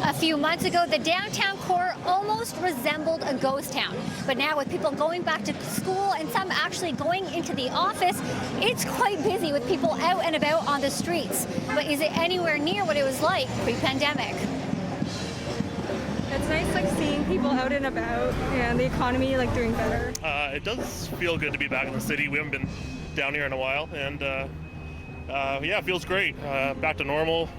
A few months ago, the downtown core almost resembled a ghost town. But now with people going back to school and some actually going into the office, it's quite busy with people out and about on the streets. But is it anywhere near what it was like pre-pandemic? It's nice seeing people out and about and the economy doing better. It does feel good to be back in the city. We haven't been down here in a while, and yeah, it feels great. Back to normal.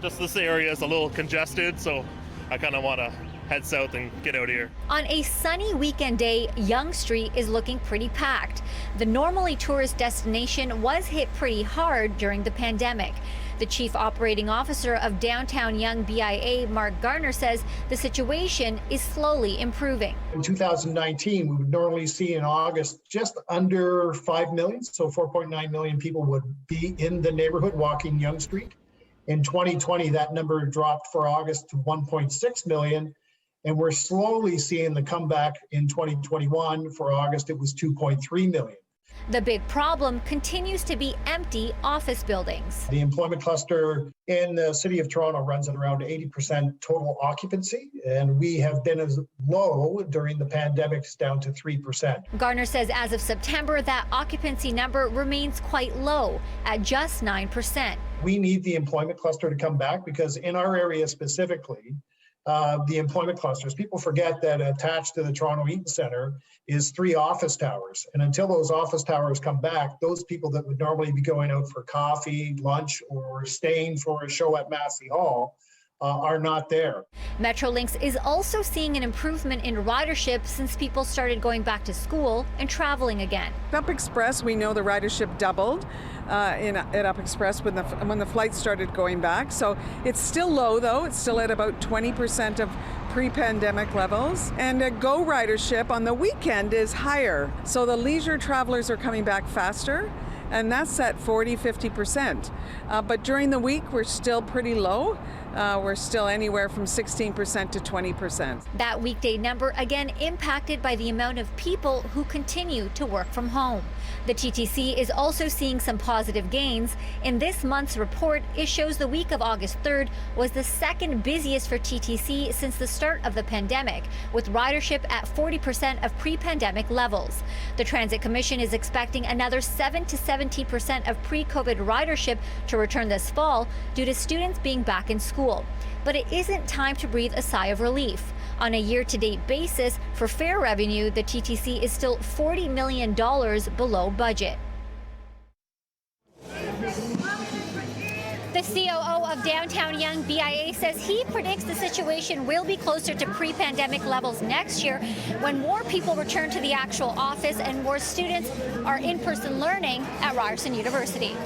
Just this area is a little congested, so I kind of want to head south and get out here. On a sunny weekend day, Yonge Street is looking pretty packed. The normally tourist destination was hit pretty hard during the pandemic. The chief operating officer of downtown Yonge BIA, Mark Garner, says the situation is slowly improving. In 2019, we would normally see in August just under 5 million, so 4.9 million people would be in the neighborhood walking Yonge Street. In 2020, that number dropped for August to 1.6 million, and we're slowly seeing the comeback in 2021. For August, it was 2.3 million. The big problem continues to be empty office buildings. The employment cluster in the city of Toronto runs at around 80% total occupancy, and we have been as low during the pandemic down to 3%. Garner says as of September, that occupancy number remains quite low at just 9%. We need the employment cluster to come back because in our area specifically, the employment clusters, people forget that attached to the Toronto Eaton Centre is 3 office towers. And until those office towers come back, those people that would normally be going out for coffee, lunch, or staying for a show at Massey Hall are not there. Metrolinx is also seeing an improvement in ridership since people started going back to school and traveling again. Up Express, we know the ridership doubled at Up Express when the flights started going back. So it's still low, though. It's still at about 20% of pre-pandemic levels. And GO ridership on the weekend is higher. So the leisure travelers are coming back faster, and that's at 40-50%. But during the week, we're still pretty low. We're still anywhere from 16% to 20%. That weekday number again impacted by the amount of people who continue to work from home. The TTC is also seeing some positive gains. In this month's report, it shows the week of August 3rd was the second busiest for TTC since the start of the pandemic, with ridership at 40% of pre-pandemic levels. The Transit Commission is expecting another 7 to 17% of pre-COVID ridership to return this fall due to students being back in school. But it isn't time to breathe a sigh of relief. On a year-to-date basis, for fare revenue, the TTC is still $40 million below budget. The COO of downtown Yonge BIA says he predicts the situation will be closer to pre-pandemic levels next year when more people return to the actual office and more students are in-person learning at Ryerson University.